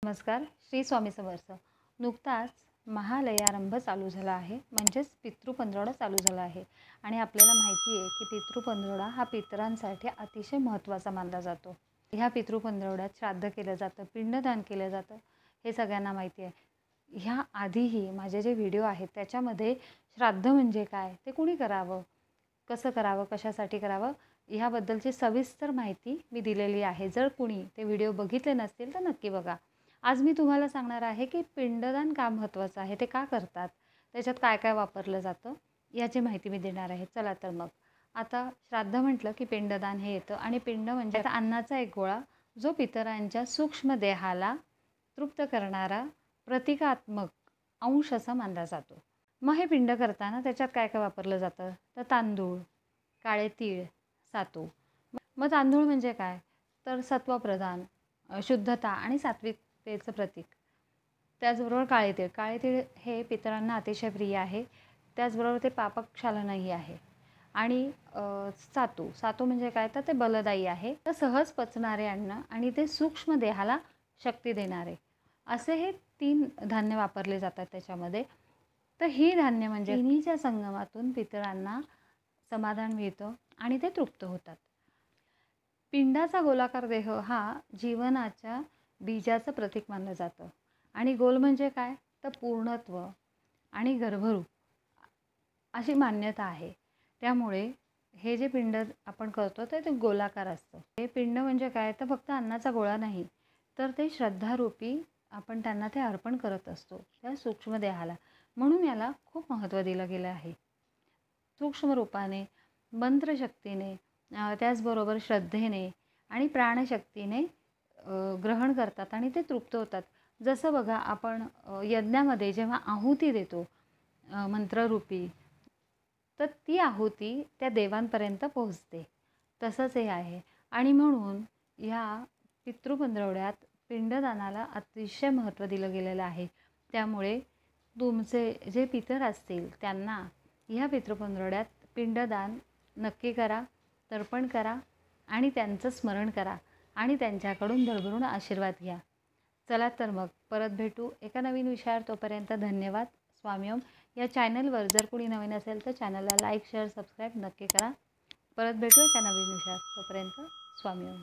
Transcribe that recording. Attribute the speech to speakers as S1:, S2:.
S1: नमस्कार. श्री स्वामी समर्थ. नुकताच महालयारंभ चालू झाला आहे, म्हणजेच पितृपंधरवडा चालू झाला आहे आणि आपल्याला माहिती आहे की पितृपंधरवडा हा पितरांसाठी अतिशय महत्त्वाचा मानला जातो. ह्या पितृपंधरवड्यात श्राद्ध केलं जातं, पिंडदान केलं जातं, हे सगळ्यांना माहिती आहे. ह्या आधीही माझे जे व्हिडिओ आहेत त्याच्यामध्ये श्राद्ध म्हणजे काय, ते कुणी करावं, कसं करावं, कशासाठी करावं ह्याबद्दलची सविस्तर माहिती मी दिलेली आहे. जर कुणी ते व्हिडिओ बघितले नसतील तर नक्की बघा. आज मी तुम्हाला सांगणार आहे की पिंडदान का महत्त्वाचं आहे, ते का करतात, त्याच्यात काय काय वापरलं जातं याची माहिती मी देणार आहे. चला तर मग आता श्राद्ध म्हटलं की पिंडदान हे येतं आणि पिंड म्हणजे अन्नाचा एक गोळा जो पितरांच्या सूक्ष्म देहाला तृप्त करणारा प्रतिकात्मक अंश असा मानला जातो. मग हे पिंड करताना त्याच्यात काय काय वापरलं जातं तर तांदूळ, काळे तीळ, सातू. मग तांदूळ म्हणजे काय तर सत्वप्रधान, शुद्धता आणि सात्विकतेचं प्रतीक. त्याचबरोबर काळे तीळ हे पितरांना अतिशय प्रिय आहे. त्याचबरोबर ते पापक्षालनही आहे. आणि सातू म्हणजे काय तर ते बलदायी आहे. तर सहज पचणारे अन्न आणि ते सूक्ष्म देहाला शक्ती देणारे असे हे 3 धान्य वापरले जातात त्याच्यामध्ये. तर ही धान्य म्हणजे तिन्हीच्या संगमातून पितरांना समाधान मिळतं आणि ते तृप्त होतात. पिंडाचा गोलाकार देह हा जीवनाच्या बीजाचं प्रतीक मानलं जातं आणि गोल म्हणजे काय तर पूर्णत्व आणि गर्भरूप अशी मान्यता आहे. त्यामुळे हे जे पिंड आपण करतो ते गोलाकार असतं. हे पिंड म्हणजे काय तर फक्त अन्नाचा गोळा नाही, तर ते श्रद्धारूपी आपण त्यांना ते अर्पण करत असतो त्या सूक्ष्म देहाला. म्हणून याला खूप महत्त्व दिलं गेलं आहे. सूक्ष्म रूपाने, मंत्रशक्तीने, त्याचबरोबर श्रद्धेने आणि प्राणशक्तीने ग्रहण करतात आणि ते तृप्त होतात. जसं बघा आपण यज्ञामध्ये जेव्हा आहुती देतो मंत्ररूपी, तर ती आहुती त्या देवांपर्यंत पोहोचते. तसंच हे आहे. आणि म्हणून ह्या पितृपंधरवड्यात पिंडदानाला अतिशय महत्त्व दिलं गेलेलं आहे. त्यामुळे तुमचे जे पितर असतील त्यांना ह्या पितृपंधरवड्यात पिंडदान नक्की करा, तर्पण करा आणि त्यांचं स्मरण करा आणि त्यांच्याकडून भरभरून आशीर्वाद घ्या. चला तर मग परत भेटू एका नवीन विषयावर. तोपर्यंत धन्यवाद. स्वामी ओम. या चॅनलवर जर कोणी नवीन असेल तर चॅनलला लाईक, शेअर, सबस्क्राईब नक्की करा. परत भेटू एका नवीन विषयावर. तोपर्यंत स्वामी ओम.